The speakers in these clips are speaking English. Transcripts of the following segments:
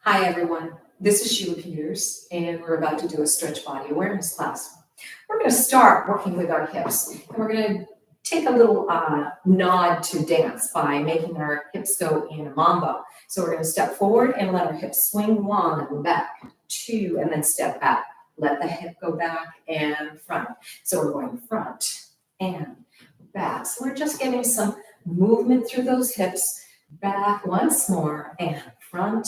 Hi everyone, this is Sheila and we're about to do a stretch body awareness class. We're going to start working with our hips and we're going to take a little nod to dance by making our hips go in a mambo. So we're going to step forward and let our hips swing 1 and back, 2 and then step back. Let the hip go back and front. So we're going front and back. So we're just getting some movement through those hips. Back once more and front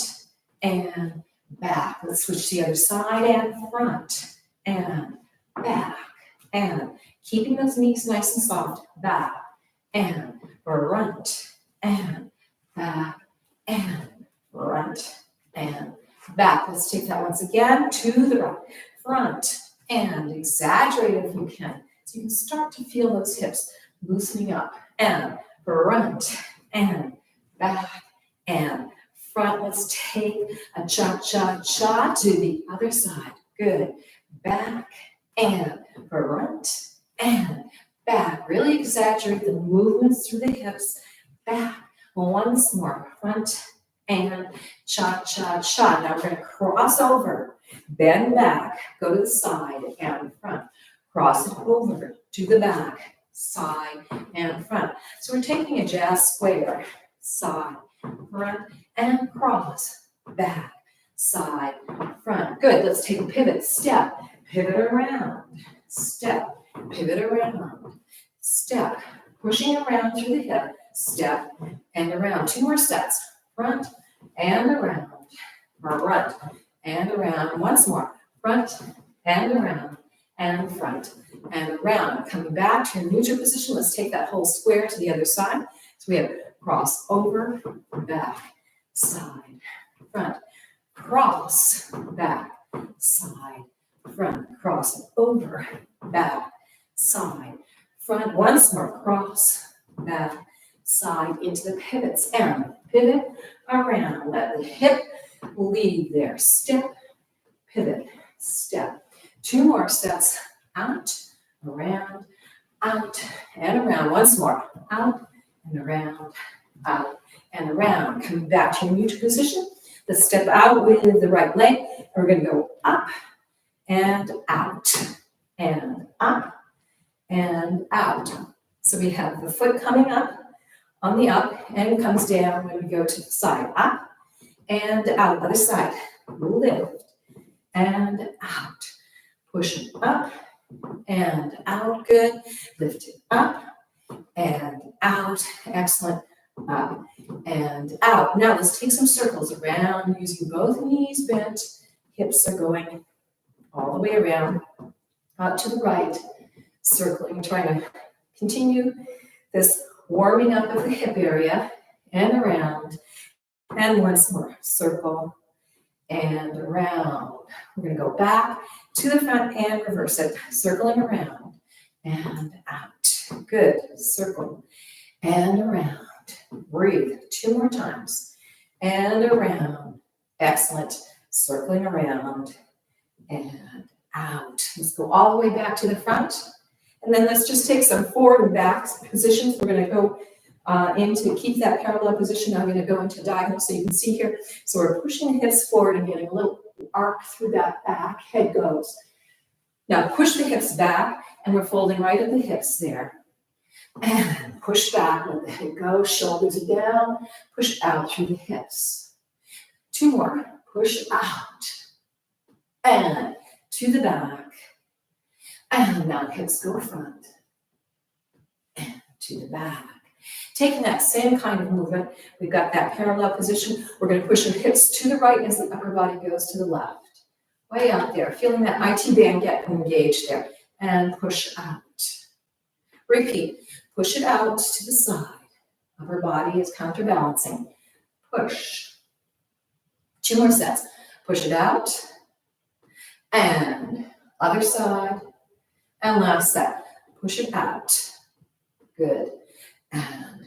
and back. Let's switch to the other side and front and back and keeping those knees nice and soft. Back and front and back and front and back. Let's take that once again to the right. Front and exaggerate if you can. So you can start to feel those hips loosening up and front and back and front. Let's take a cha-cha-cha to the other side. Good. Back and front and back. Really exaggerate the movements through the hips. Back. Once more. Front and cha-cha-cha. Now we're going to cross over. Bend back. Go to the side and front. Cross it over to the back. Side and front. So we're taking a jazz square. Side, front, and cross, back, side, front. Good, let's take a pivot, step, pivot around, step, pivot around, step, pushing around through the hip, step, and around. 2 more steps, front and around, front and around. Once more, front and around, and front and around. Coming back to your neutral position, let's take that whole square to the other side. So we have cross over, back, side, front, cross, back, side, front, cross over, back, side, front. Once more, cross, back, side, into the pivots, and pivot around. Let the hip lead there. Step, pivot, step. 2 more steps, out, around, out, and around. Once more, out, and around, out, and around. Coming back to your neutral position. Let's step out with the right leg. And we're going to go up and out, and up and out. So we have the foot coming up on the up and comes down when we go to the side. Up and out. Other side. Lift and out. Push it up and out. Good. Lift it up and out. Excellent. Up and out. Now let's take some circles around using both knees bent. Hips are going all the way around, out to the right, circling, trying to continue this warming up of the hip area and around. And once more, circle and around. We're going to go back to the front and reverse it, circling around and out. Good. Circle and around. Breathe 2 more times and around. Excellent. Circling around and out. Let's go all the way back to the front. And then let's just take some forward and back positions. We're going to go into keep that parallel position. I'm going to go into diagonal so you can see here. So we're pushing the hips forward and getting a little arc through that back. Head goes. Now push the hips back and we're folding right at the hips there. And push back, let the head go, shoulders are down, push out through the hips. 2 more, push out, and to the back, and now hips go front, and to the back. Taking that same kind of movement, we've got that parallel position, we're going to push the hips to the right as the upper body goes to the left. Way out there, feeling that IT band get engaged there, and push out. Repeat. Push it out to the side. Upper body is counterbalancing. Push. 2 more sets. Push it out. And other side. And last set. Push it out. Good. And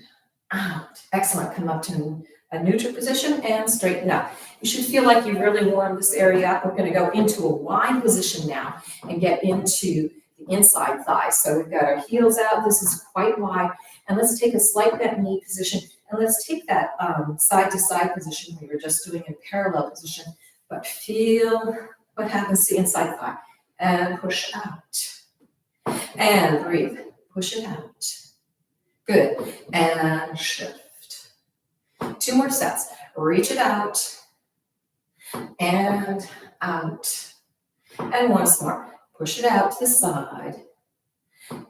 out. Excellent. Come up to a neutral position and straighten up. You should feel like you've really warmed this area up. We're going to go into a wide position now and get into the inside thigh. So we've got our heels out. This is quite wide. And let's take a slight bent knee position And let's take that side to side position we were just doing in parallel position, but feel what happens to the inside thigh. And push out. And breathe. Push it out. Good. And shift. 2 more sets. Reach it out. And out. And once more. Push it out to the side.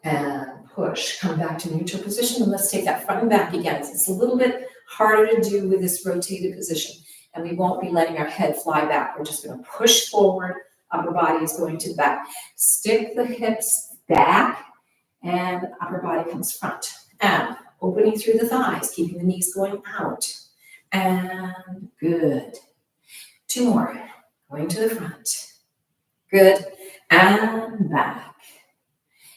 And push. Come back to neutral position. And let's take that front and back again. It's a little bit harder to do with this rotated position. And we won't be letting our head fly back. We're just going to push forward. Upper body is going to the back. Stick the hips back. And upper body comes front. And opening through the thighs. Keeping the knees going out. And good. 2 more. Going to the front. Good. And back.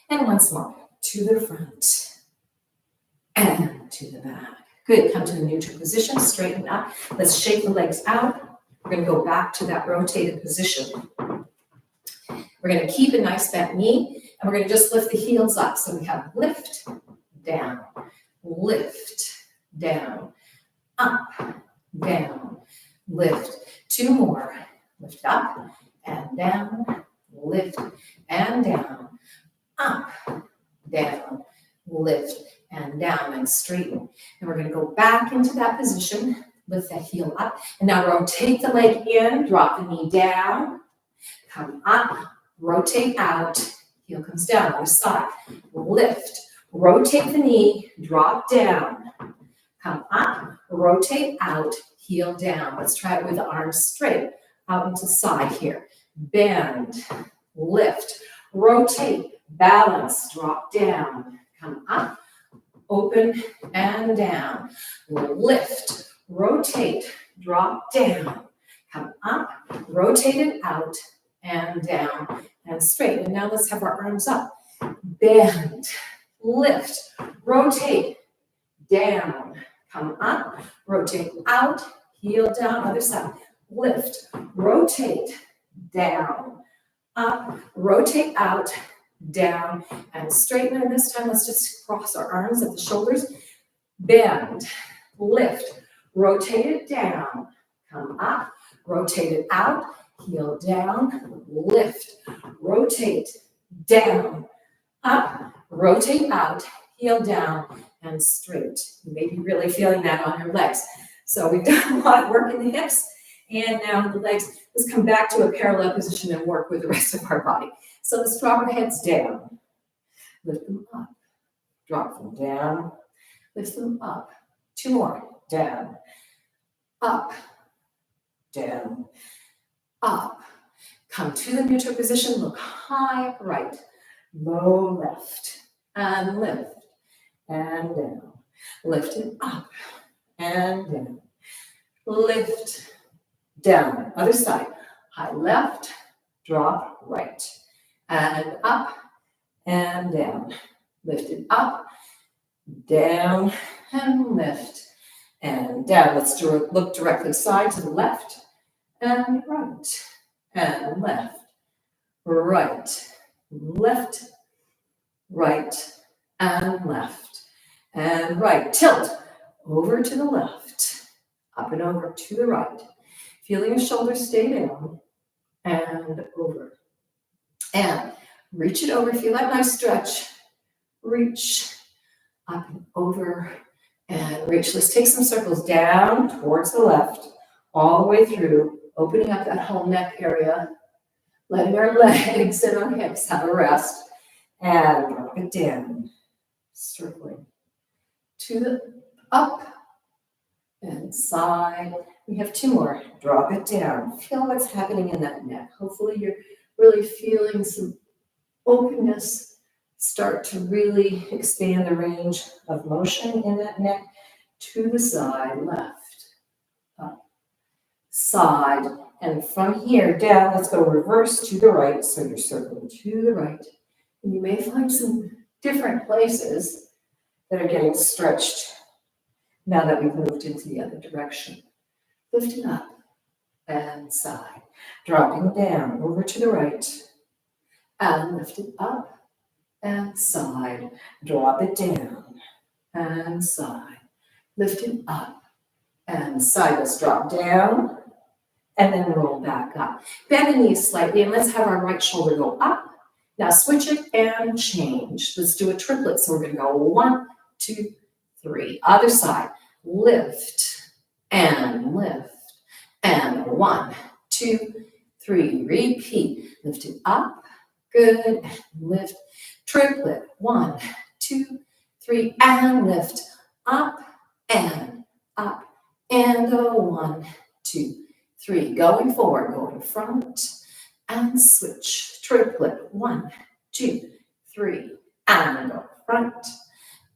And once more. To the front. And to the back. Good. Come to the neutral position. Straighten up. Let's shake the legs out. We're going to go back to that rotated position. We're going to keep a nice bent knee. And we're going to just lift the heels up. So we have lift, down, lift, down, up, down, lift. 2 more. Lift up and down, lift and down, up, down, lift and down, and straighten. And we're going to go back into that position, lift that heel up, and now rotate the leg in, drop the knee down, come up, rotate out, heel comes down on the side, lift, rotate the knee, drop down, come up, rotate out, heel down. Let's try it with the arms straight, out into the side here. Bend, lift, rotate, balance, drop down, come up, open and down, lift, rotate, drop down, come up, rotate it out and down and straight. And now let's have our arms up. Bend, lift, rotate, down, come up, rotate out, heel down, other side. Lift, rotate, down, up, rotate out, down, and straighten. And this time, let's just cross our arms at the shoulders. Bend, lift, rotate it down, come up, rotate it out, heel down, lift, rotate, down, up, rotate out, heel down, and straight. You may be really feeling that on your legs. So we've done a lot of work in the hips, and now the legs. Let's come back to a parallel position and work with the rest of our body. So let's drop our heads down, lift them up, drop them down, lift them up. 2 more, down, up, down, up. Come to the neutral position, look high right, low left, and lift, and down. Lift it up, and down. Lift, down. Other side, high left, drop right, and up, and down. Lift it up, down, and lift, and down. Let's look directly side to the left, and right, and left, right, left, right, and left, and right. Tilt over to the left, up and over to the right. Feeling your shoulders stay down, and over. And reach it over. Feel that nice stretch. Reach, up and over, and reach. Let's take some circles down towards the left, all the way through, opening up that whole neck area, letting our legs and our hips have a rest, and drop it down, circling to the up and side. We have 2 more. Drop it down. Feel what's happening in that neck. Hopefully you're really feeling some openness start to really expand the range of motion in that neck. To the side, left, up, side, and from here down, let's go reverse to the right. So you're circling to the right. And you may find some different places that are getting stretched now that we've moved into the other direction. Lift it up and side. Dropping down over to the right. And lift it up and side. Drop it down and side. lift it up, and side. Let's drop down, and then roll back up. Bend the knees slightly, and let's have our right shoulder go up. Now switch it and change. Let's do a triplet. So we're going to go 1, 2, 3. Other side. Lift and lift. And 1, 2, 3. Repeat. Lift it up. Good. Lift. Triplet. 1, 2, 3. And lift. Up and up. And 1, 2, 3. Going forward. Going front. And switch. Triplet. 1, 2, 3. And go front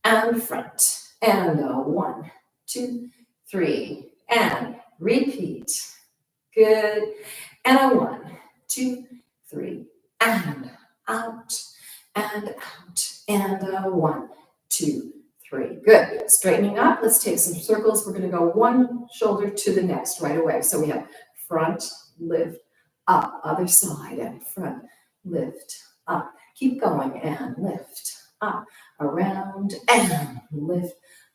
and front. And 1, 2, 3. And repeat. Good. And 1, 2, 3. And out. And out. And 1, 2, 3. Good. Straightening up. Let's take some circles. We're going to go one shoulder to the next right away. So we have front, lift, up, other side, and front, lift, up. Keep going, and lift, up, around, and lift,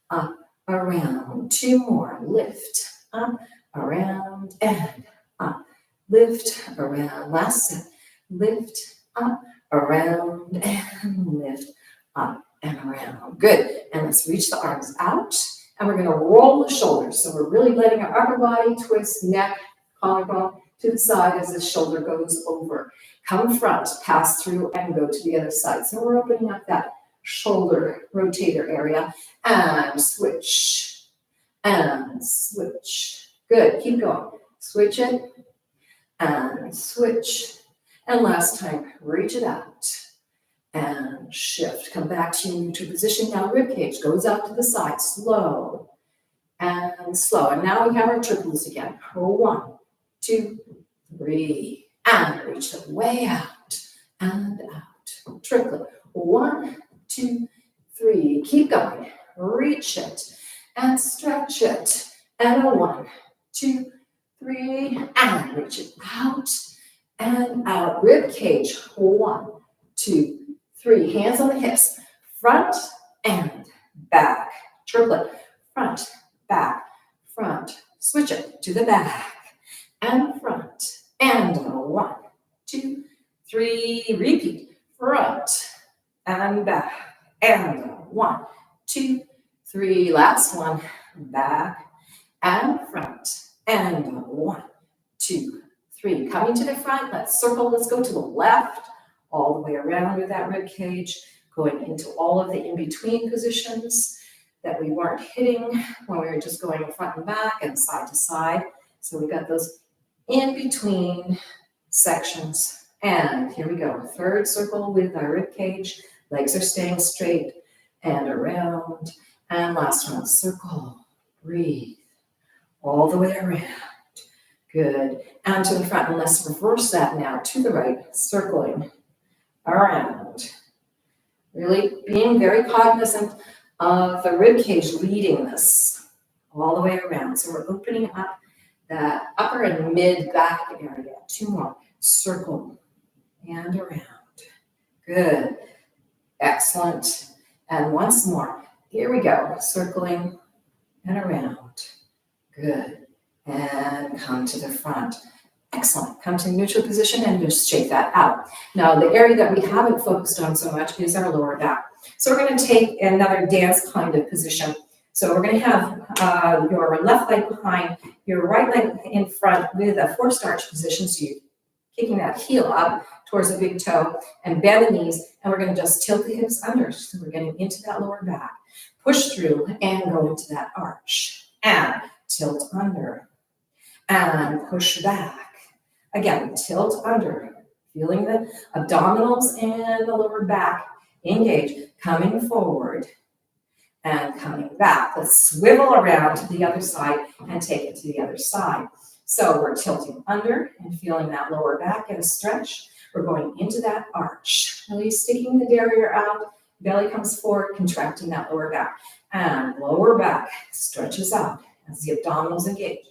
up, around. 2 more, lift, up, around, and up, lift, around. Last set, lift, up, around, and lift, up, and around. Good, and let's reach the arms out, and we're gonna roll the shoulders. So we're really letting our upper body twist, neck, collarbone, to the side as the shoulder goes over. Come front, pass through, and go to the other side. So we're opening up that shoulder rotator area, and switch, and switch. Good, keep going. Switch it, and switch. And last time, reach it out, and shift. Come back to your neutral position. Now rib cage goes out to the side, slow, and slow. And now we have our triplets again. 1, 2, 3, and reach it way out and out. Triplet. 1, 2, 3. Keep going. Reach it and stretch it. And 1, 2, 3, and reach it out and out. Rib cage. 1, 2, 3. Hands on the hips. Front and back. Triplet. Front, back, front. Switch it to the back. And front, and 1, 2, 3, repeat, front, and back, and 1, 2, 3, last one, back, and front, and 1, 2, 3, coming to the front, let's circle, let's go to the left, all the way around with that rib cage, going into all of the in-between positions that we weren't hitting when we were just going front and back and side to side, so we got those in between sections. And here we go. Third circle with our rib cage. Legs are staying straight and around. And last one, circle. Breathe. All the way around. Good. And to the front. And let's reverse that now to the right. Circling around. Really being very cognizant of the rib cage leading this all the way around. So we're opening up that upper and mid back area. 2 more. Circle and around. Good. Excellent. And once more. Here we go. Circling and around. Good. And come to the front. Excellent. Come to neutral position and just shake that out. Now, the area that we haven't focused on so much is our lower back. So we're going to take another dance kind of position. So we're going to have your left leg behind, your right leg in front with a forced arch position. So you're kicking that heel up towards the big toe and bend the knees. And we're going to just tilt the hips under. So we're getting into that lower back. Push through and go into that arch. And tilt under. And push back. Again, tilt under. Feeling the abdominals and the lower back engage. Coming forward. And coming back. Let's swivel around to the other side and take it to the other side. So we're tilting under and feeling that lower back and stretch. We're going into that arch. Really sticking the derriere out. Belly comes forward, contracting that lower back. And lower back stretches out as the abdominals engage.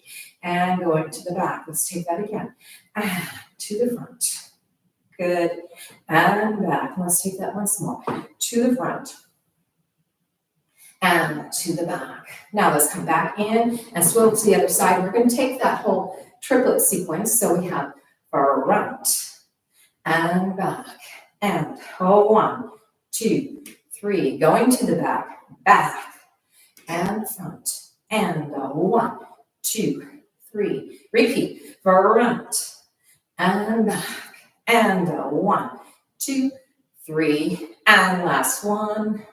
And going to the back. Let's take that again. And to the front. Good. And back. Let's take that once more. To the front. and to the back. Now let's come back in and swivel to the other side. We're going to take that whole triplet sequence. So we have front and back and 1, 2, 3. Going to the back, back and front and 1, 2, 3. Repeat, front and back and 1, 2, 3. And last one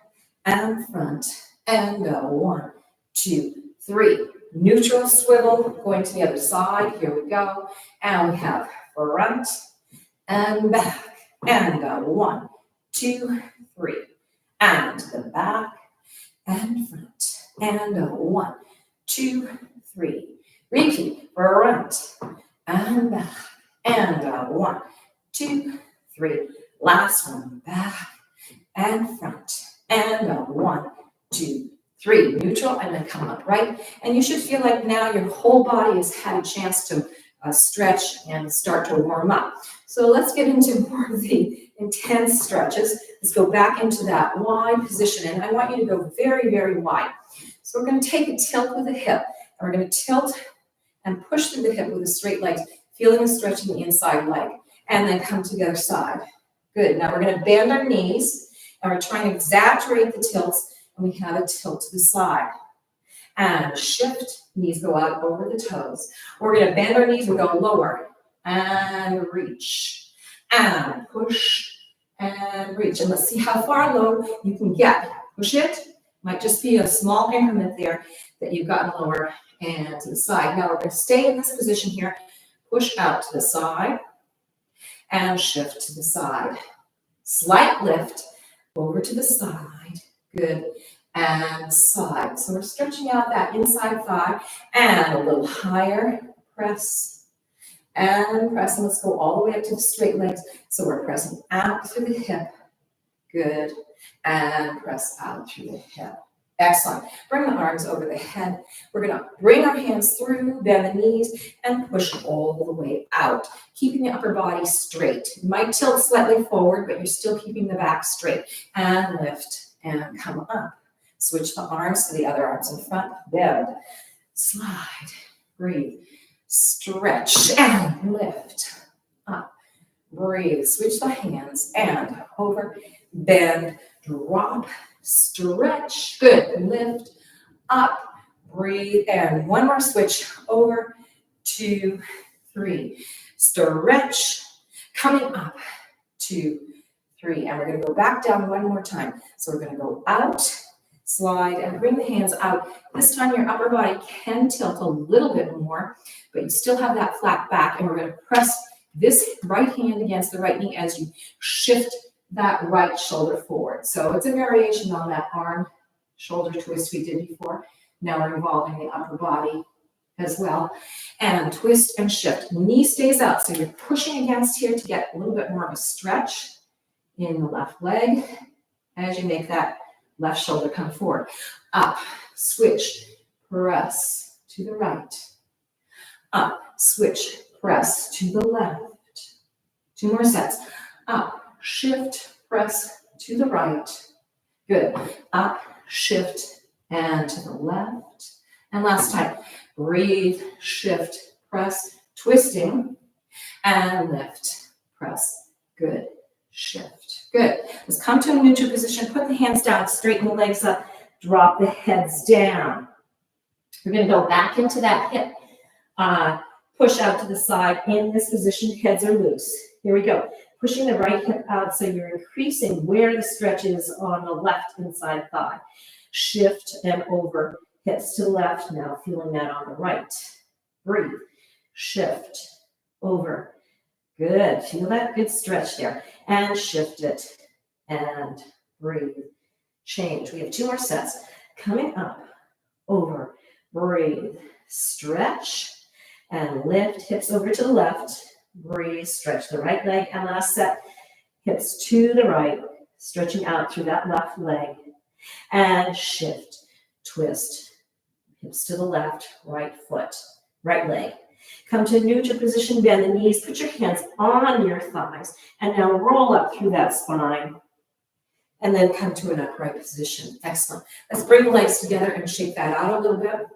and front and 1, 2, 3. Neutral swivel, going to the other side. Here we go. And we have front and back and 1, 2, 3. And the back and front and 1, 2, 3. Repeat, front and back and 1, 2, 3. Last one, back and front and 1, 2, 3. Neutral, and then come up, right? And you should feel like now your whole body has had a chance to stretch and start to warm up. So let's get into more of the intense stretches. Let's go back into that wide position, and I want you to go very, very wide. So we're going to take a tilt with the hip, and we're going to tilt and push through the hip with the straight legs, feeling a stretch in the inside leg, and then come to the other side. Good. Now we're going to bend our knees, and we're trying to exaggerate the tilts, and we have a tilt to the side. And shift, knees go out over the toes. We're going to bend our knees and go lower, and reach, and push, and reach. And let's see how far low you can get. Push it. Might just be a small increment there that you've gotten lower and to the side. Now we're going to stay in this position here. Push out to the side, and shift to the side. Slight lift over to the side. Good. And side. So we're stretching out that inside thigh and a little higher. Press and press. And let's go all the way up to the straight legs. So we're pressing out through the hip. Good. And press out through the hip. Excellent. Bring the arms over the head. We're going to bring our hands through, bend the knees, and push all the way out, keeping the upper body straight. You might tilt slightly forward, but you're still keeping the back straight. And lift and come up. Switch the arms to the other arms in front. Bend, slide, breathe, stretch, and lift. Up, breathe. Switch the hands and over, bend, drop, stretch. Good. Lift, up, breathe, and one more switch. Over, 2, 3. Stretch, coming up, 2, 3. And we're going to go back down one more time. So we're going to go out, slide, and bring the hands out. This time your upper body can tilt a little bit more, but you still have that flat back. And we're going to press this right hand against the right knee as you shift that right shoulder forward. So it's a variation on that arm shoulder twist we did before. Now we're involving the upper body as well. And twist and shift. Knee stays out, so you're pushing against here to get a little bit more of a stretch in the left leg as you make that left shoulder come forward. Up, switch, press to the right. Up, switch, press to the left. 2 more sets. Up, shift, press to the right. Good. Up, shift, and to the left. And last time. Breathe, shift, press, twisting, and lift, press. Good. Shift. Good. Let's come to a neutral position. Put the hands down, straighten the legs up, drop the heads down. We're going to go back into that hip. Push out to the side. In this position, heads are loose. Here we go. Pushing the right hip out so you're increasing where the stretch is on the left inside thigh. Shift and over. Hips to the left. Now feeling that on the right. Breathe. Shift. Over. Good. Feel that good stretch there. And shift it. And breathe. Change. We have 2 more sets. Coming up. Over. Breathe. Stretch. And lift. Hips over to the left. Breathe. Stretch the right leg. And last set. Hips to the right. Stretching out through that left leg. And shift. Twist. Hips to the left. Right foot. Right leg. Come to a neutral position, bend the knees, put your hands on your thighs, and now roll up through that spine and then come to an upright position. Excellent. Let's bring the legs together and shake that out a little bit.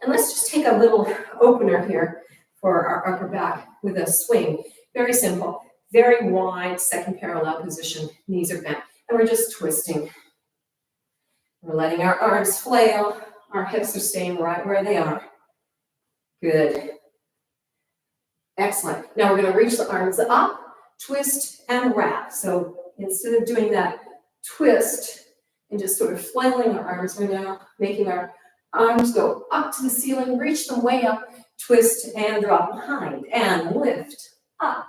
And let's just take a little opener here for our upper back with a swing. Very simple, very wide second parallel position. Knees are bent, and we're just twisting. We're letting our arms flail. Our hips are staying right where they are. Good. Excellent. Now we're going to reach the arms up, twist, and wrap. So instead of doing that twist and just sort of flailing our arms, we're now making our arms go up to the ceiling, reach them way up, twist, and drop behind, and lift, up,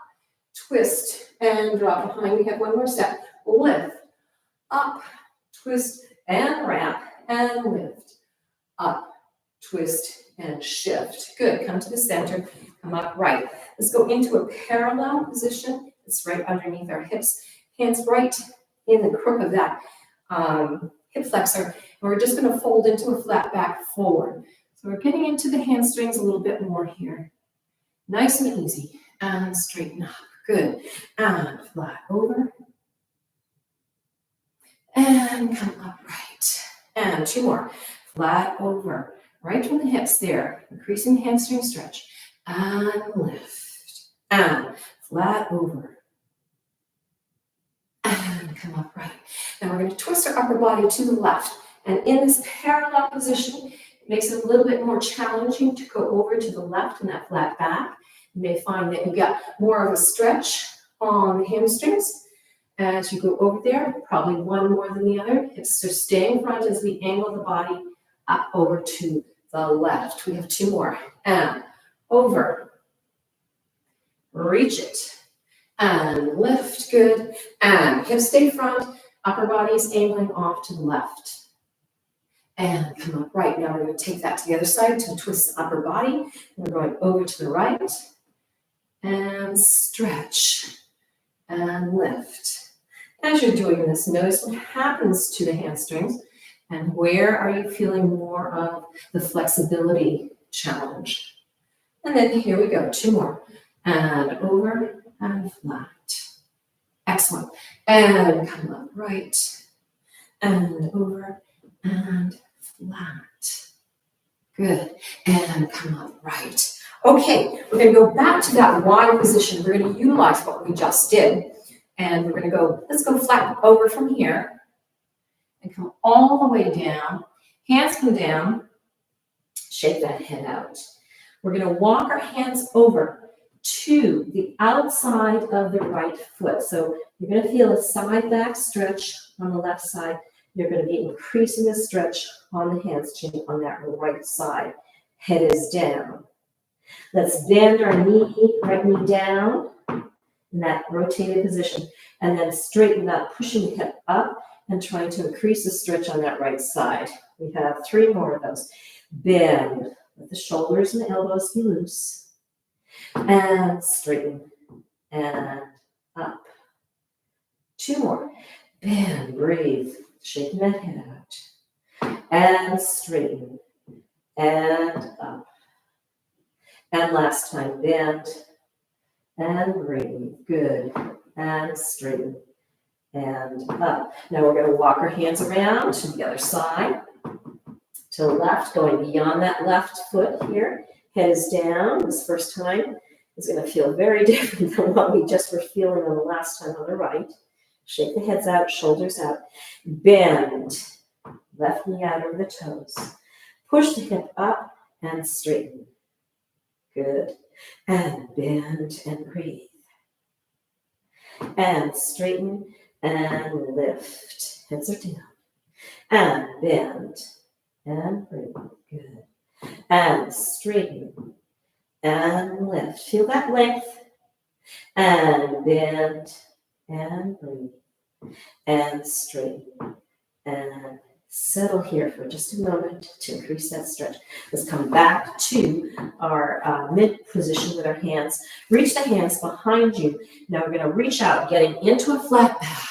twist, and drop behind. We have one more step. Lift, up, twist, and wrap, and lift, up, twist, and shift. Good. Come to the center. Come up right. Let's go into a parallel position. It's right underneath our hips. Hands right in the crook of that hip flexor. And we're just going to fold into a flat back forward. So we're getting into the hamstrings a little bit more here. Nice and easy. And straighten up. Good. And flat over. And come upright. And two more. Flat over. Right from the hips there. Increasing the hamstring stretch. And lift. And flat over. And come upright. Now we're going to twist our upper body to the left. And in this parallel position, it makes it a little bit more challenging to go over to the left in that flat back. You may find that you get more of a stretch on the hamstrings as you go over there, probably one more than the other. Hips are staying front as we angle the body up over to the left. We have two more. And over. Reach it. And lift. Good. And hips stay front. Upper body is angling off to the left. And come up right. Now we're going to take that to the other side to twist the upper body. We're going over to the right. And stretch. And lift. As you're doing this, notice what happens to the hamstrings and where are you feeling more of the flexibility challenge. And then here we go, two more. And over and flat. Excellent. And come up right. And over and flat. Good. And come up right. Okay, we're going to go back to that wide position. We're going to utilize what we just did. And we're going to go, let's go flat over from here and come all the way down. Hands come down. Shake that head out. We're going to walk our hands over to the outside of the right foot. So you're going to feel a side back stretch on the left side. You're going to be increasing the stretch on the hamstring on that right side. Head is down. Let's bend our knee, right knee down in that rotated position, and then straighten up, pushing the hip up and trying to increase the stretch on that right side. We have three more of those. Bend, let the shoulders and elbows be loose, and straighten, and up. Two more. Bend, breathe, shaking that head out, and straighten, and up. And last time, bend, and breathe. Good. And straighten. And up. Now we're going to walk our hands around to the other side. To the left, going beyond that left foot here. Head is down. This first time is going to feel very different than what we just were feeling on the last time on the right. Shake the heads out, shoulders out. Bend. Left knee out over the toes. Push the hip up and straighten. Good. And bend and breathe. And straighten and lift. Heads are down. And bend and breathe. Good. And straighten and lift. Feel that length. And bend and breathe. And straighten and settle here for just a moment to increase that stretch. Let's come back to our mid position with our hands. Reach the hands behind you. Now we're going to reach out, getting into a flat back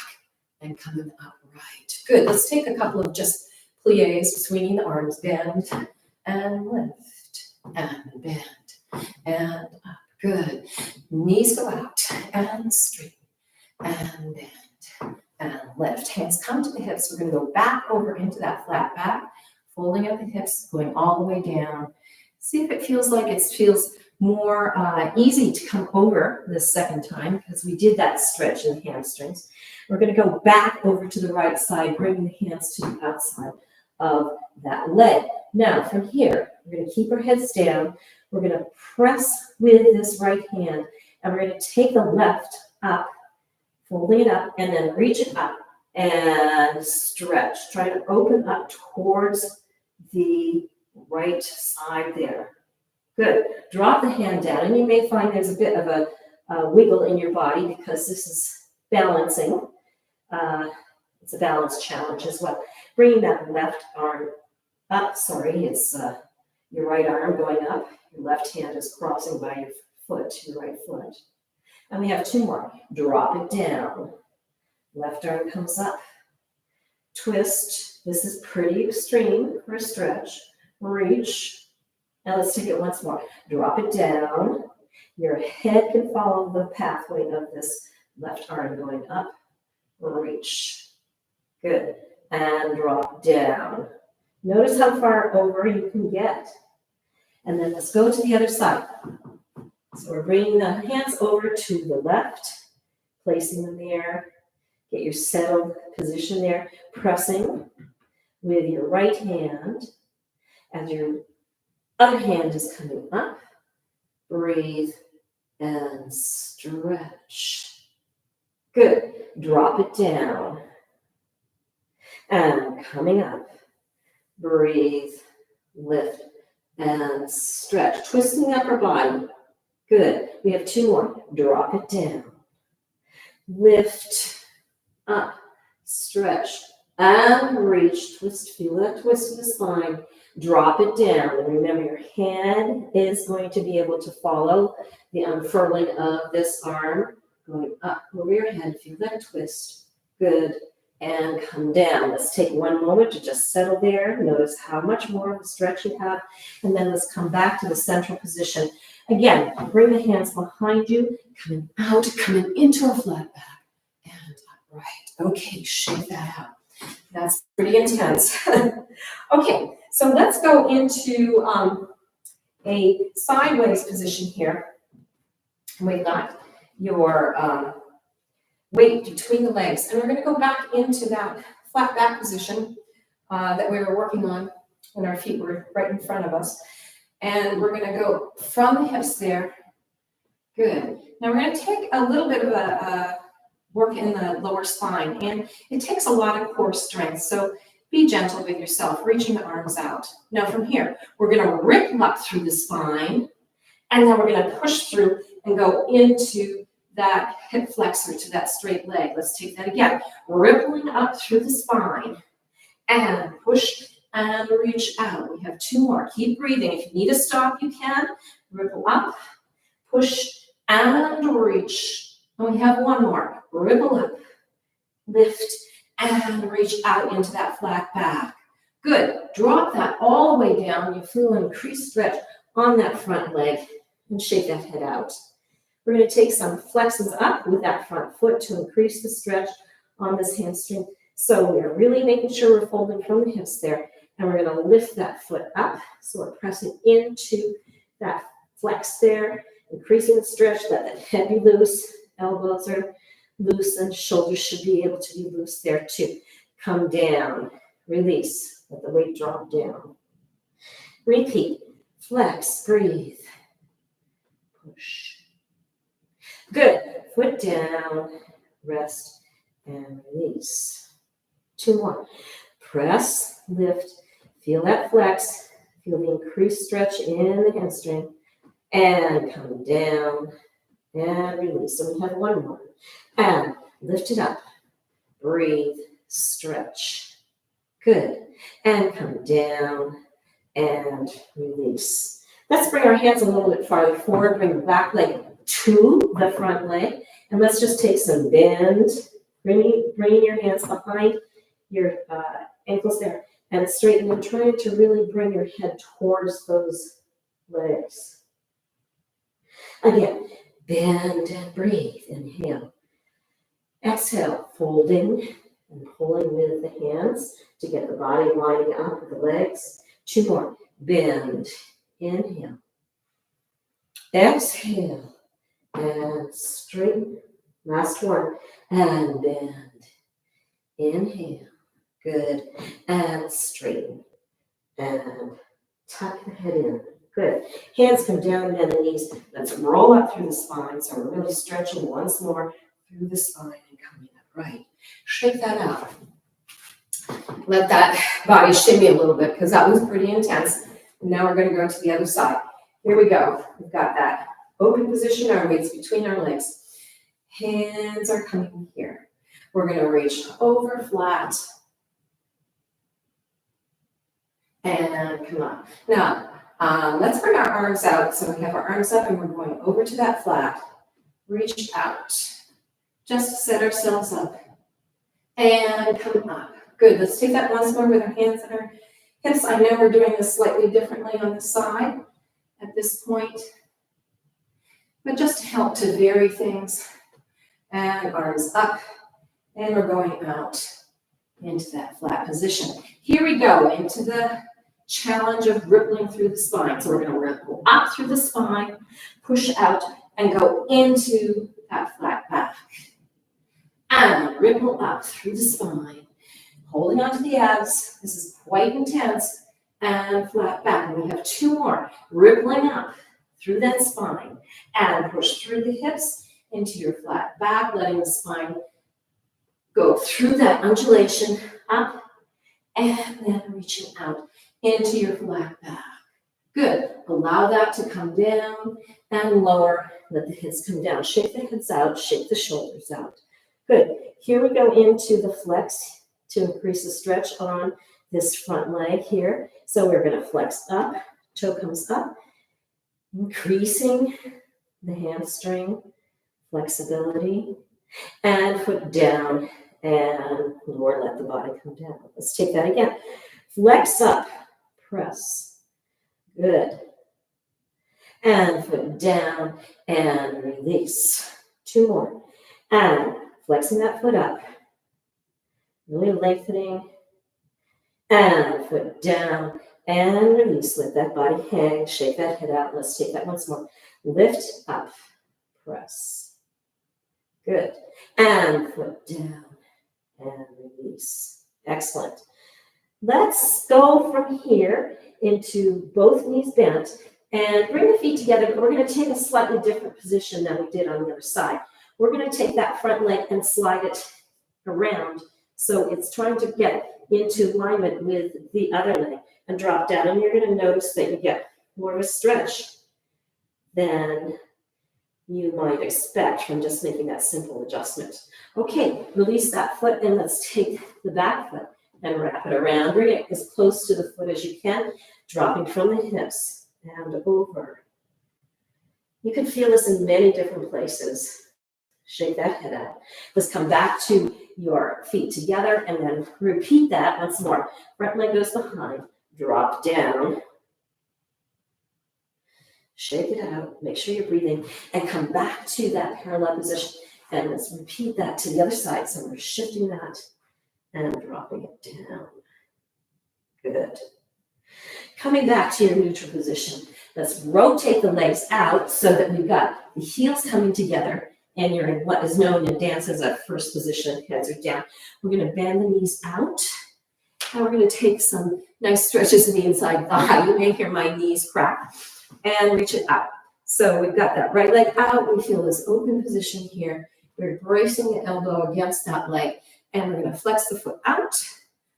and coming upright. Good. Let's take a couple of just plies, swinging the arms, bend and lift and bend and up. Good. Knees go out and straighten and bend and lift. hips. We're going to go back over into that flat back, folding up the hips, going all the way down. See if it feels like it feels more easy to come over this second time because we did that stretch in the hamstrings. We're going to go back over to the right side, bringing the hands to the outside of that leg. Now, from here, we're going to keep our heads down. We're going to press with this right hand, and we're going to take the left up, folding it up, and then reach it up and stretch. Try to open up towards the right side there. Good. Drop the hand down, and you may find there's a bit of a wiggle in your body because this is balancing. It's a balance challenge as well. Bringing that left arm up. It's your right arm going up. Your left hand is crossing by your foot, your right foot. And we have two more. Drop it down. Left arm comes up. Twist. This is pretty extreme for a stretch. Reach. Now let's take it once more. Drop it down. Your head can follow the pathway of this left arm going up. Reach. Good. And drop down. Notice how far over you can get. And then let's go to the other side. So we're bringing the hands over to the left, placing them there. Get your settled position there. Pressing with your right hand as your other hand is coming up. Breathe and stretch. Good. Drop it down. And coming up. Breathe, lift, and stretch. Twisting the upper body. Good. We have two more. Drop it down. Lift, up, stretch, and reach. Twist. Feel that twist of the spine. Drop it down. And remember, your hand is going to be able to follow the unfurling of this arm. Going up over your head. Feel that twist. Good. And come down. Let's take one moment to just settle there. Notice how much more of a stretch you have. And then let's come back to the central position. Again, bring the hands behind you, coming out, coming into a flat back, and upright. Okay, shake that out. That's pretty intense. Okay, so let's go into a sideways position here. We've got your weight between the legs, and we're going to go back into that flat back position that we were working on when our feet were right in front of us. And we're going to go from the hips there. Good. Now we're going to take a little bit of a work in the lower spine, and it takes a lot of core strength. So be gentle with yourself, reaching the arms out. Now from here, we're going to ripple up through the spine, and then we're going to push through and go into that hip flexor to that straight leg. Let's take that again. Rippling up through the spine and push and reach out. We have two more. Keep breathing. If you need to stop, you can. Ripple up, push and reach. And we have one more. Ripple up, lift and reach out into that flat back. Good. Drop that all the way down. You feel an increased stretch on that front leg and shake that head out. We're going to take some flexes up with that front foot to increase the stretch on this hamstring. So we're really making sure we're folding from the hips there. And we're going to lift that foot up. So we're pressing into that flex there, increasing the stretch, let that head be loose. Elbows are loose and shoulders should be able to be loose there too. Come down, release, let the weight drop down. Repeat, flex, breathe, push. Good. Foot down, rest, and release. Two more. Press, lift, feel that flex, feel the increased stretch in the hamstring, and come down and release. So we have one more. And lift it up, breathe, stretch. Good. And come down and release. Let's bring our hands a little bit farther forward, bring the back leg to the front leg, and let's just take some bend, bringing your hands behind your ankles there, and straighten and trying to really bring your head towards those legs. Again, bend and breathe. Inhale. Exhale, folding and pulling with the hands to get the body lining up with the legs. 2 more. Bend. Inhale. Exhale. And straighten. Last one. And bend. Inhale. Good. And straighten. And tuck the head in. Good. Hands come down, bend the knees. Let's roll up through the spine. So we're really stretching once more through the spine and coming up. Right. Shake that out. Let that body shimmy a little bit because that was pretty intense. Now we're going to go to the other side. Here we go. We've got that open position, our weights between our legs. Hands are coming here. We're going to reach over flat and come up. Now, let's bring our arms out. So we have our arms up and we're going over to that flat. Reach out. Just to set ourselves up. And come up. Good. Let's take that once more with our hands on our hips. I know we're doing this slightly differently on the side at this point. But just to help to vary things. And arms up. And we're going out into that flat position. Here we go into the challenge of rippling through the spine. So we're going to ripple up through the spine, push out, and go into that flat back. And ripple up through the spine, holding onto the abs. This is quite intense. And flat back. And we have 2 more. Rippling up through that spine. And push through the hips into your flat back, letting the spine go through that undulation up. And then reaching out into your flat back. Good. Allow that to come down and lower. Let the hips come down. Shake the hips out. Shake the shoulders out. Good. Here we go into the flex to increase the stretch on this front leg here. So we're going to flex up. Toe comes up. Increasing the hamstring flexibility. And foot down. And lower, let the body come down. Let's take that again. Flex up. Press. Good. And foot down and release. 2 more. And flexing that foot up. Really lengthening. And foot down and release. Let that body hang. Shake that head out. Let's take that once more. Lift up. Press. Good. And foot down and release. Excellent. Let's go from here into both knees bent and bring the feet together, but we're going to take a slightly different position than we did on the other side. We're going to take that front leg and slide it around so it's trying to get into alignment with the other leg and drop down. And you're going to notice that you get more of a stretch than you might expect from just making that simple adjustment. Okay, release that foot and let's take the back foot and wrap it around. Bring it as close to the foot as you can, dropping from the hips and over. You can feel this in many different places. Shake that head out. Let's come back to your feet together and then repeat that once more. Front leg goes behind, drop down. Shake it out, make sure you're breathing, and come back to that parallel position. And let's repeat that to the other side. So we're shifting that and dropping it down. Good. Coming back to your neutral position. Let's rotate the legs out so that we've got the heels coming together and you're in what is known in dance as a first position. Heads are down. We're going to bend the knees out. And we're going to take some nice stretches in the inside thigh. You may hear my knees crack. And reach it out. So we've got that right leg out. We feel this open position here. We're bracing the elbow against that leg. And we're going to flex the foot out.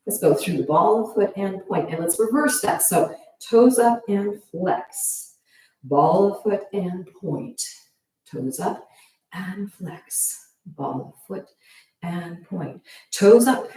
Let's go through the ball of the foot and point. And let's reverse that. So toes up and flex. Ball of foot and point. Toes up and flex. Ball of foot and point. Toes up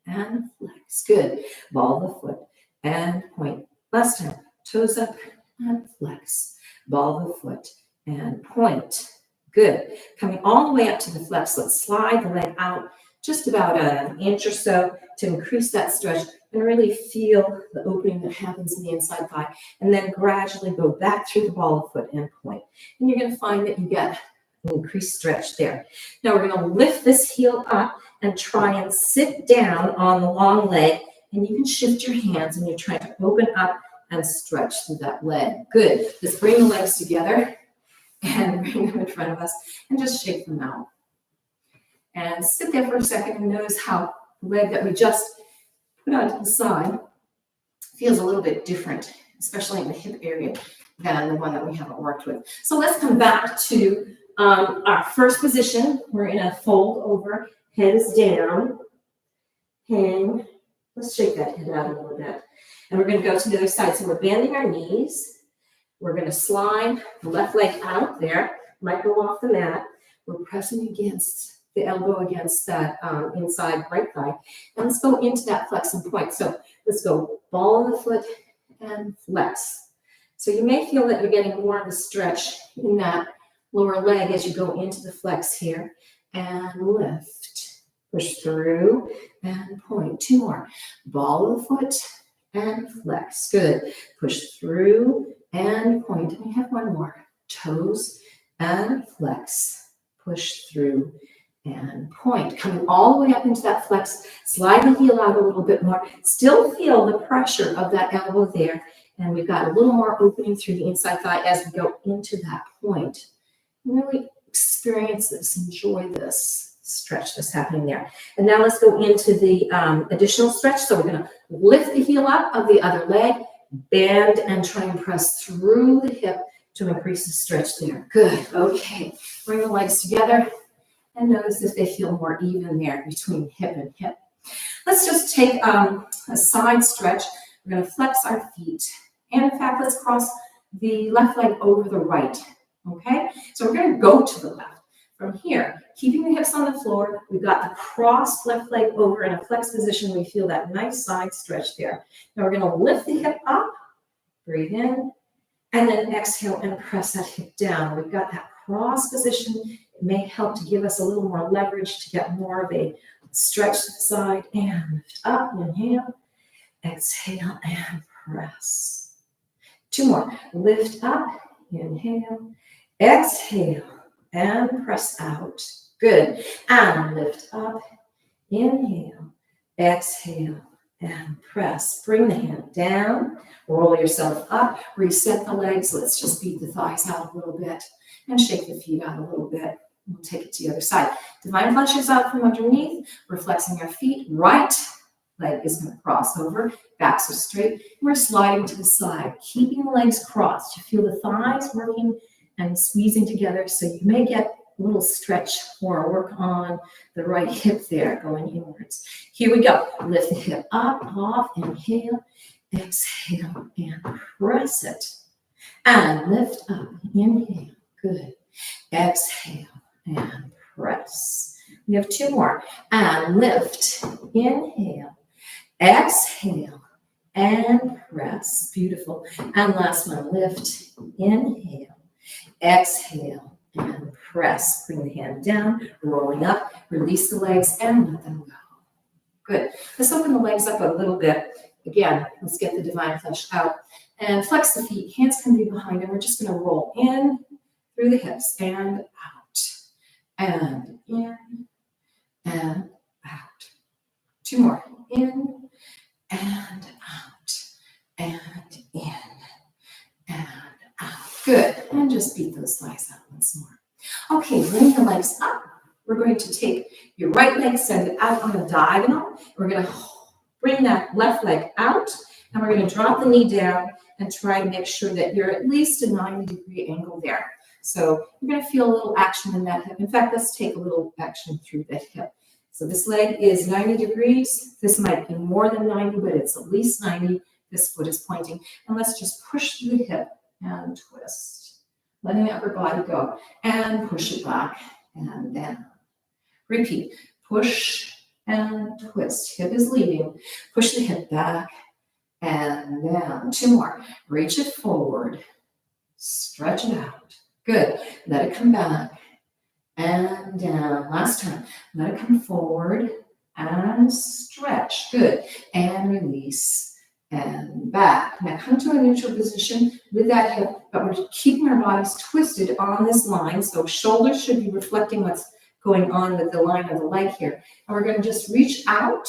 and flex. Good. Ball of foot and point. Last time. Toes up and flex. Ball the foot and point. Good. Coming all the way up to the flex. Let's slide the leg out just about an inch or so to increase that stretch and really feel the opening that happens in the inside thigh. And then gradually go back through the ball of foot and point. And you're going to find that you get Increase stretch there. Now we're going to lift this heel up and try and sit down on the long leg. And you can shift your hands when you're trying to open up and stretch through that leg. Good. Just bring the legs together and bring them in front of us and just shake them out. And sit there for a second and notice how the leg that we just put onto the side feels a little bit different, especially in the hip area, than the one that we haven't worked with. So let's come back to our first position. We're in a fold over, head is down, hang. Let's shake that head out a little bit. And we're going to go to the other side. So we're bending our knees. We're going to slide the left leg out there, might go off the mat. We're pressing against the elbow against that inside right thigh. And let's go into that flexing point. So let's go ball of the foot and flex. So you may feel that you're getting more of a stretch in that lower leg as you go into the flex here. And lift, push through and point. 2 more. Ball of the foot and flex. Good. Push through and point. And we have 1 more. Toes and flex. Push through and point. Coming all the way up into that flex. Slide the heel out a little bit more. Still feel the pressure of that elbow there. And we've got a little more opening through the inside thigh as we go into that point. Really experience this. Enjoy this stretch that's happening there. And now let's go into the additional stretch. So we're going to lift the heel up of the other leg, bend and try and press through the hip to increase the stretch there. Good. Okay. Bring the legs together and notice if they feel more even there between hip and hip. Let's just take a side stretch. We're going to flex our feet. And in fact, let's cross the left leg over the right. Okay? So we're going to go to the left. From here, keeping the hips on the floor, we've got the crossed left leg over in a flex position. We feel that nice side stretch there. Now we're going to lift the hip up, breathe in, and then exhale and press that hip down. We've got that cross position. It may help to give us a little more leverage to get more of a stretch to the side. And lift up, inhale, exhale, and press. 2 more. Lift up, inhale, exhale, and press out. Good. And lift up, inhale, exhale, and press. Bring the hand down, roll yourself up, reset the legs. Let's just beat the thighs out a little bit and shake the feet out a little bit. We'll take it to the other side. Divine flexions out from underneath. We're flexing our feet. Right leg is going to cross over. Backs are straight. We're sliding to the side, keeping the legs crossed. You feel the thighs working and squeezing together, so you may get a little stretch or work on the right hip there going inwards. Here we go. Lift the hip up, off, inhale, exhale, and press it. And lift up, inhale, good. Exhale and press. We have 2 more. And lift, inhale, exhale, and press. Beautiful. And last one, lift, inhale, exhale, and press. Bring the hand down, rolling up, release the legs, and let them go. Good. Let's open the legs up a little bit. Again, let's get the divine flesh out. And flex the feet. Hands can be behind, and we're just going to roll in through the hips and out. And in and out. 2 more. In and out. And in and out. Good. And just beat those thighs out once more. Okay, bring the legs up. We're going to take your right leg, send it out on a diagonal. We're going to bring that left leg out, and we're going to drop the knee down and try to make sure that you're at least a 90-degree angle there. So you're going to feel a little action in that hip. In fact, let's take a little action through that hip. So this leg is 90 degrees. This might be more than 90, but it's at least 90. This foot is pointing. And let's just push through the hip and twist. Letting the upper body go. And push it back and down. Repeat. Push and twist. Hip is leading. Push the hip back and down. 2 more. Reach it forward. Stretch it out. Good. Let it come back and down. Last time. Let it come forward and stretch. Good. And release and back. Now come to a neutral position with that hip, but we're keeping our bodies twisted on this line. So shoulders should be reflecting what's going on with the line of the leg here. And we're going to just reach out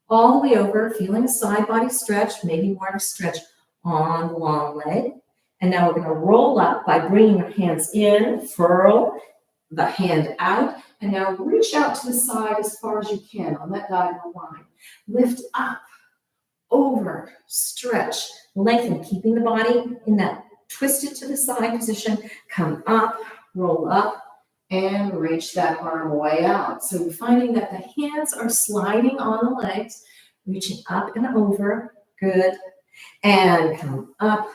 all the way over, feeling a side body stretch, maybe more of a stretch on the long leg. And now we're going to roll up by bringing our hands in, furl the hand out, and now reach out to the side as far as you can on that diagonal line. Lift up, over, stretch, lengthen, keeping the body in that twisted to the side position. Come up, roll up, and reach that arm way out. So you're finding that the hands are sliding on the legs, reaching up and over. Good. And come up,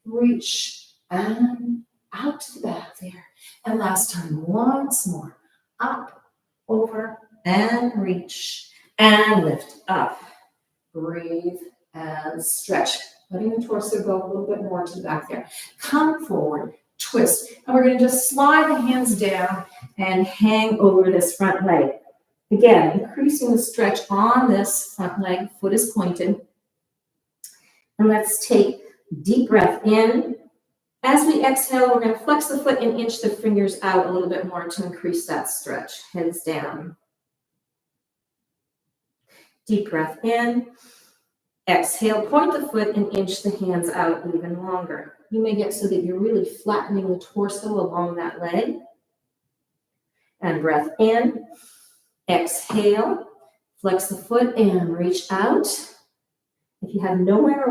reach, and out to the back there. And last time, once more. Up, over, and reach, and lift up. Breathe and stretch. Letting the torso go a little bit more to the back there. Come forward, twist. And we're going to just slide the hands down and hang over this front leg. Again, increasing the stretch on this front leg. Foot is pointed. And let's take a deep breath in. As we exhale, we're going to flex the foot and inch the fingers out a little bit more to increase that stretch. Heads down. Deep breath in. Exhale, point the foot and inch the hands out even longer. You may get so that you're really flattening the torso along that leg. And breath in. Exhale. Flex the foot and reach out. If you have nowhere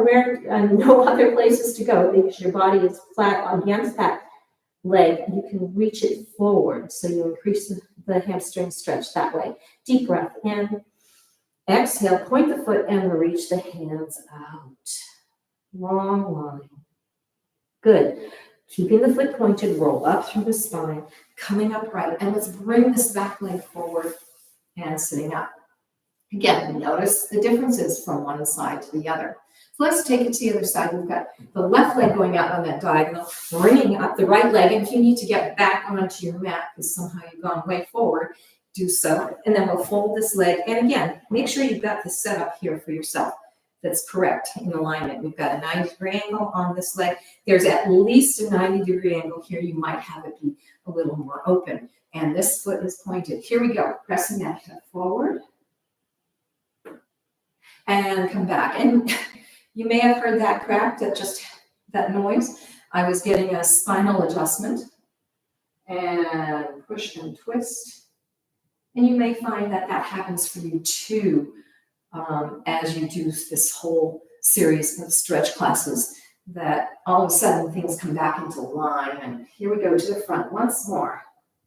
or no other places to go because your body is flat against that leg, you can reach it forward. So you increase the hamstring stretch that way. Deep breath in. Exhale, point the foot and reach the hands out. Long line. Good. Keeping the foot pointed, roll up through the spine, coming upright. And let's bring this back leg forward and sitting up. Again, notice the differences from one side to the other. So let's take it to the other side. We've got the left leg going out on that diagonal, bringing up the right leg. And if you need to get back onto your mat because somehow you've gone way forward, do so. And then we'll fold this leg. And again, make sure you've got the setup here for yourself that's correct in alignment. We've got a 90-degree angle on this leg. There's at least a 90-degree angle here. You might have it be a little more open. And this foot is pointed. Here we go. Pressing that hip forward. And come back. And you may have heard that crack, that noise. I was getting a spinal adjustment. And push and twist. And you may find that that happens for you too as you do this whole series of stretch classes, that all of a sudden things come back into line. And here we go to the front once more.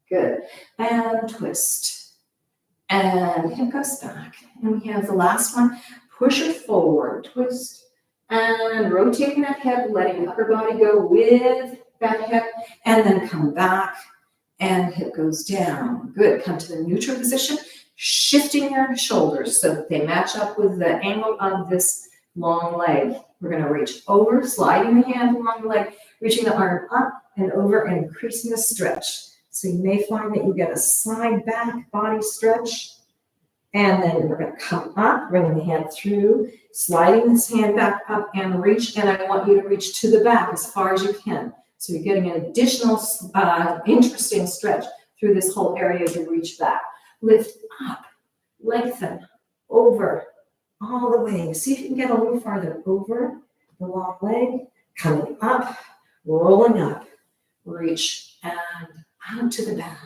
Good. And twist. And hip goes back. And we have the last one. Push it forward, twist, and rotating that hip, letting the upper body go with that hip, and then come back, and hip goes down. Good. Come to the neutral position, shifting your shoulders so that they match up with the angle of this long leg. We're going to reach over, sliding the hand along the leg, reaching the arm up and over, and increasing the stretch. So you may find that you get a side back body stretch. And then we're going to come up, bringing the hand through, sliding this hand back up and reach. And I want you to reach to the back as far as you can. So you're getting an additional interesting stretch through this whole area as you reach back. Lift up, lengthen, over, all the way. See if you can get a little farther over the long leg. Coming up, rolling up, reach, and out to the back.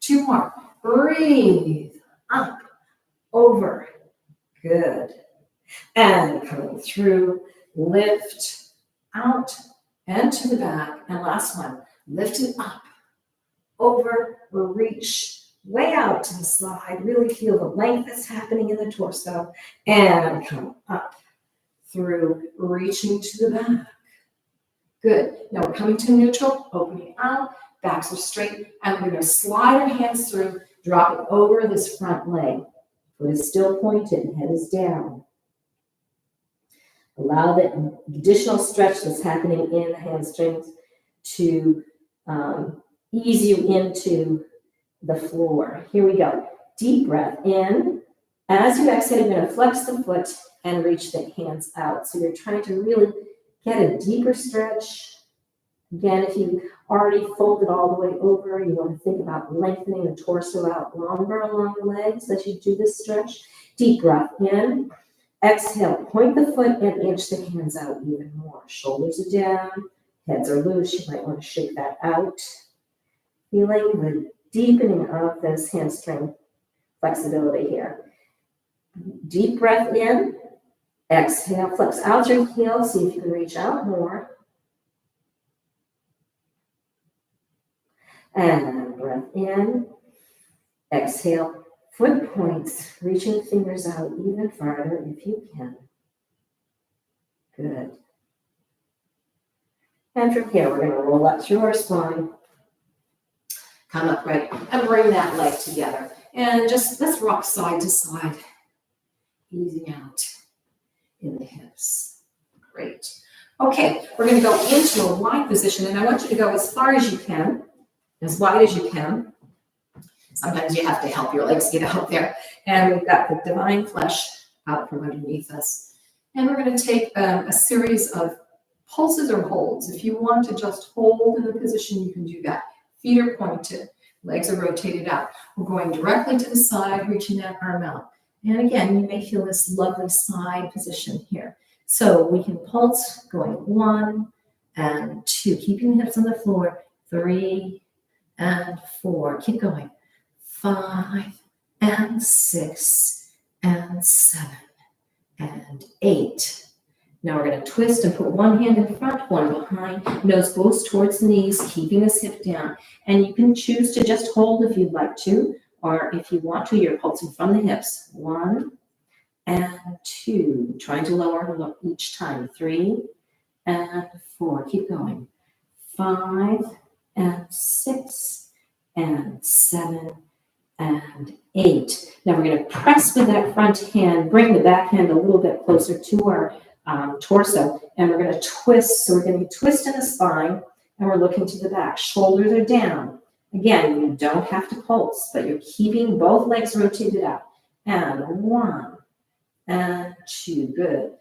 Two more. Breathe. Up, over, good. And coming through, lift, out, and to the back. And last one, lift it up, over, reach, way out to the side. Really feel the length that's happening in the torso. And come up, through, reaching to the back. Good. Now we're coming to neutral, opening out, backs are straight, and we're going to slide our hands through, drop it over this front leg. Foot is still pointed, head is down. Allow the additional stretch that's happening in the hamstrings to ease you into the floor. Here we go. Deep breath in. As you exhale, you're going to flex the foot, and reach the hands out. So you're trying to really get a deeper stretch. Again, if you already folded all the way over, you want to think about lengthening the torso out longer along the legs as you do this stretch. Deep breath in. Exhale, point the foot and inch the hands out even more. Shoulders are down, heads are loose. You might want to shake that out. Feeling the deepening of this hamstring flexibility here. Deep breath in. Exhale, flex out your heels. See if you can reach out more. And breath in. Exhale. Foot points, reaching fingers out even farther if you can. Good. And from here, we're going to roll up through our spine. Come upright and bring that leg together. And just let's rock side to side, easing out in the hips. Great. Okay, we're going to go into a wide position, and I want you to go as far as you can, as wide as you can. Sometimes you have to help your legs get out there. And we've got the divine flesh out from underneath us. And we're going to take a series of pulses or holds. If you want to just hold in the position, you can do that. Feet are pointed, legs are rotated out. We're going directly to the side, reaching that arm out. And again, you may feel this lovely side position here. So we can pulse going 1 and 2, keeping the hips on the floor, 3 and 4. Keep going. 5 and 6 and 7 and 8. Now we're going to twist and put one hand in front, one behind. Nose goes towards the knees, keeping this hip down. And you can choose to just hold if you'd like to, or if you want to, you're pulsing from the hips. 1 and 2. Trying to lower each time. 3 and 4. Keep going. 5 and 6 and 7 and 8. Now we're going to press with that front hand, bring the back hand a little bit closer to our torso, and we're going to twist. So we're going to twist in the spine, and we're looking to the back. Shoulders are down. Again, you don't have to pulse, but you're keeping both legs rotated out. And 1 and 2. Good.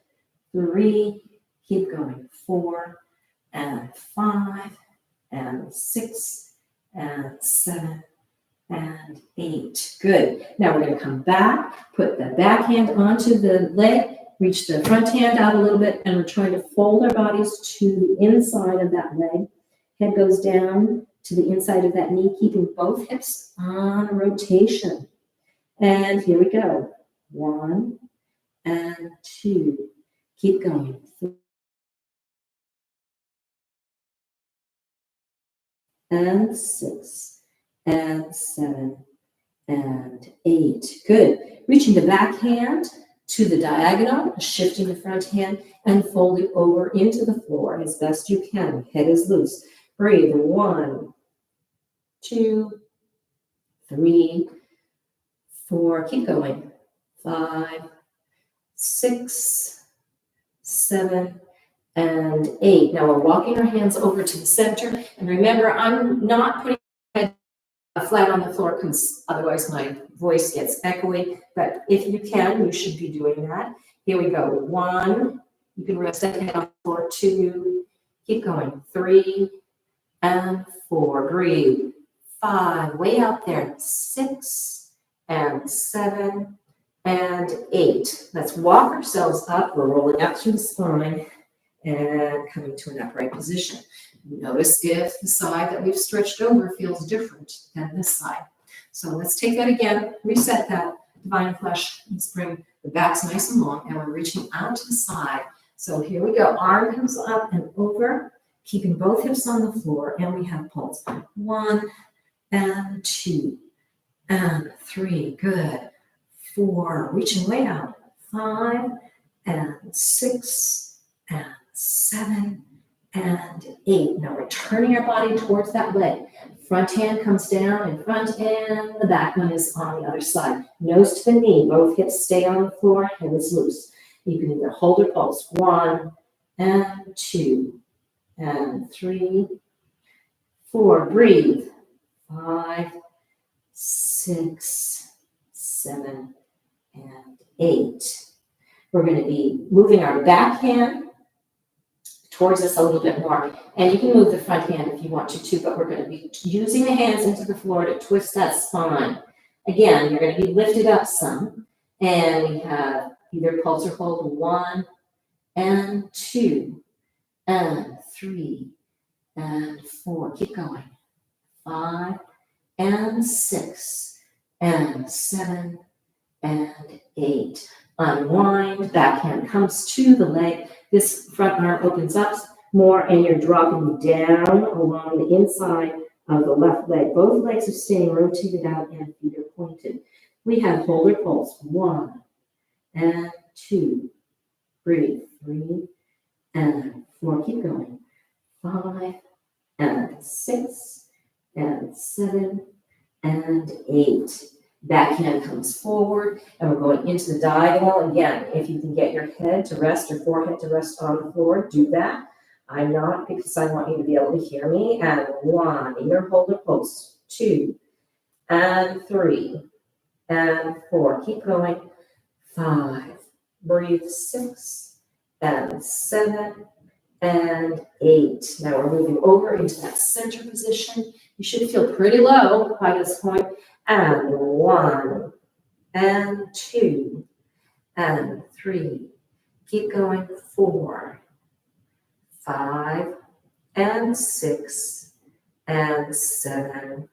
3. Keep going. 4 and 5 and 6 and 7 and 8. Good. Now we're going to come back, put the back hand onto the leg, reach the front hand out a little bit, and we're trying to fold our bodies to the inside of that leg. Head goes down to the inside of that knee, keeping both hips on rotation. And here we go. 1 and 2. Keep going. 3 and 6. And 7 and 8. Good. Reaching the back hand to the diagonal, shifting the front hand and folding over into the floor as best you can. Head is loose. Breathe. 1, 2, 3, 4. Keep going. 5, 6, 7, and 8. Now we're walking our hands over to the center. And remember, I'm not putting flat on the floor because otherwise my voice gets echoey. But if you can, you should be doing that. Here we go. 1. You can rest that hand on the floor. 2. Keep going. 3 and 4. Breathe. 5. Way out there. 6 and 7 and 8. Let's walk ourselves up. We're rolling up through the spine and coming to an upright position. Notice if the side that we've stretched over feels different than this side. So let's take that again, reset that divine flesh. Let's bring the backs nice and long, and we're reaching out to the side. So here we go. Arm comes up and over, keeping both hips on the floor, and we have pulse. 1 and 2 and 3. Good. 4. Reaching way out. 5 and 6 and 7 and 8. Now we're turning our body towards that leg. Front hand comes down in front, and the back one is on the other side. Nose to the knee. Both hips stay on the floor. Head is loose. You can either hold or pulse. 1 and 2 and 3, 4. Breathe. 5, 6, 7, and 8. We're going to be moving our back hand towards us a little bit more. And you can move the front hand if you want to too, but we're going to be using the hands into the floor to twist that spine. Again, you're going to be lifted up some. And we have either pulse or hold 1 and 2 and 3 and 4. Keep going. 5 and 6 and 7 and 8. Unwind, back hand comes to the leg. This front arm opens up more and you're dropping down along the inside of the left leg. Both legs are staying rotated out and feet are pointed. We have hold or pulse 1 and 2. Breathe. 3 and 4. Keep going. 5 and 6 and 7 and 8. Back hand comes forward, and we're going into the diagonal. Again, if you can get your head to rest or forehead to rest on the floor, do that. I'm not, because I want you to be able to hear me. And 1, either hold or pulse. 2 and 3 and 4. Keep going. 5. Breathe. 6 and 7 and 8. Now we're moving over into that center position. You should feel pretty low by this point. And 1 and 2 and 3. Keep going. 4, 5 and 6 and 7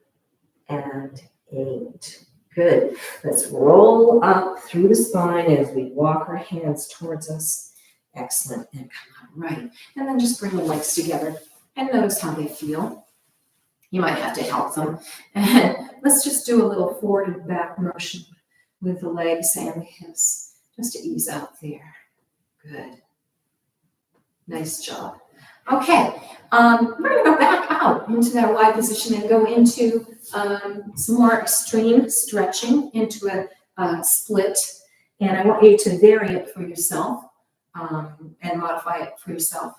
and 8. Good. Let's roll up through the spine as we walk our hands towards us. Excellent. And come up right. And then just bring the legs together and notice how they feel. You might have to help them. And let's just do a little forward and back motion with the legs and the hips, just to ease out there. Good. Nice job. Okay, we're going to go back out into that wide position and go into some more extreme stretching into a split. And I want you to vary it for yourself and modify it for yourself,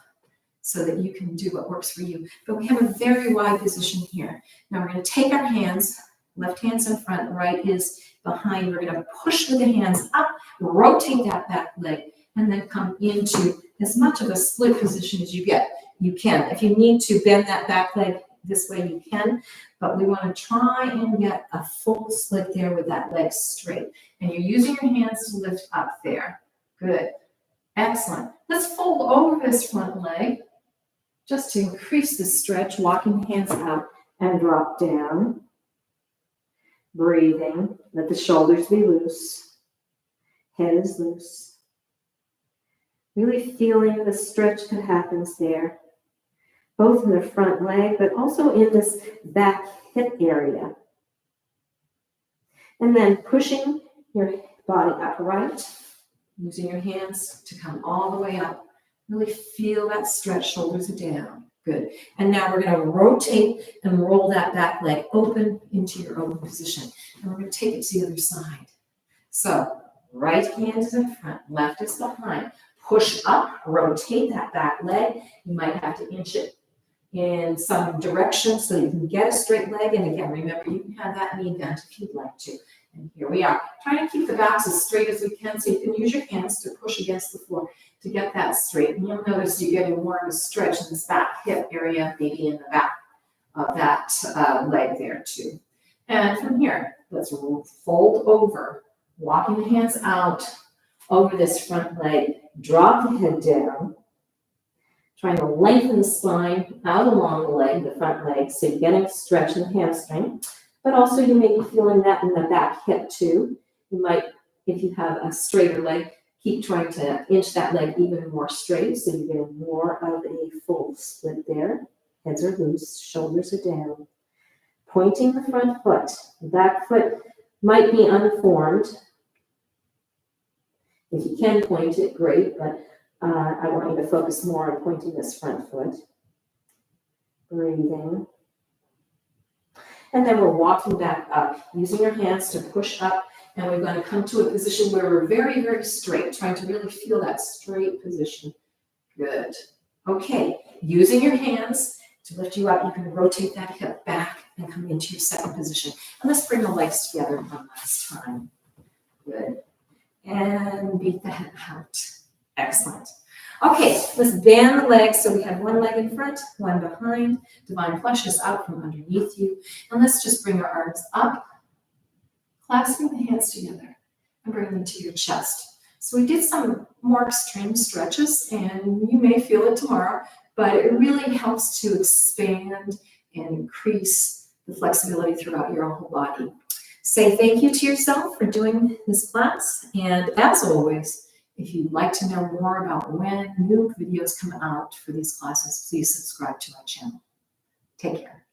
so that you can do what works for you. But we have a very wide position here. Now we're going to take our hands, left hand's in front, right is behind. We're going to push with the hands up, rotate that back leg, and then come into as much of a split position as you get. You can. If you need to bend that back leg this way, you can. But we want to try and get a full split there with that leg straight. And you're using your hands to lift up there. Good. Excellent. Let's fold over this front leg, just to increase the stretch, walking the hands out and drop down. Breathing, let the shoulders be loose. Head is loose. Really feeling the stretch that happens there, both in the front leg, but also in this back hip area. And then pushing your body upright, using your hands to come all the way up. Really feel that stretch, shoulders are down. Good. And now we're going to rotate and roll that back leg open into your open position. And we're going to take it to the other side. So right hand is in front, left is behind. Push up, rotate that back leg. You might have to inch it in some direction so you can get a straight leg. And again, remember, you can have that knee bent if you'd like to. And here we are. Trying to keep the backs as straight as we can, so you can use your hands to push against the floor to get that straight. And you'll notice you're getting more of a stretch in this back hip area, maybe in the back of that leg there too. And from here, let's fold over, walking the hands out over this front leg. Drop the head down, trying to lengthen the spine out along the leg, the front leg, so you're getting a stretch in the hamstring. But also you may be feeling that in the back hip too. You might, if you have a straighter leg, keep trying to inch that leg even more straight, so you're getting more of a full split there. Heads are loose, shoulders are down. Pointing the front foot. The back foot might be unformed. If you can point it, great, but I want you to focus more on pointing this front foot. Breathing. And then we're walking back up, using your hands to push up, and we're going to come to a position where we're very, very straight, trying to really feel that straight position. Good. Okay, using your hands to lift you up, you can rotate that hip back and come into your second position. And let's bring the legs together one last time. Good. and beat the head out. Excellent. Okay, let's bend the legs so we have one leg in front, one behind. Divine flushes out from underneath you. And let's just bring our arms up, clasping the hands together and bring them to your chest. So we did some more extreme stretches, and you may feel it tomorrow, but it really helps to expand and increase the flexibility throughout your whole body. Say thank you to yourself for doing this class, and as always, if you'd like to know more about when new videos come out for these classes, please subscribe to my channel. Take care.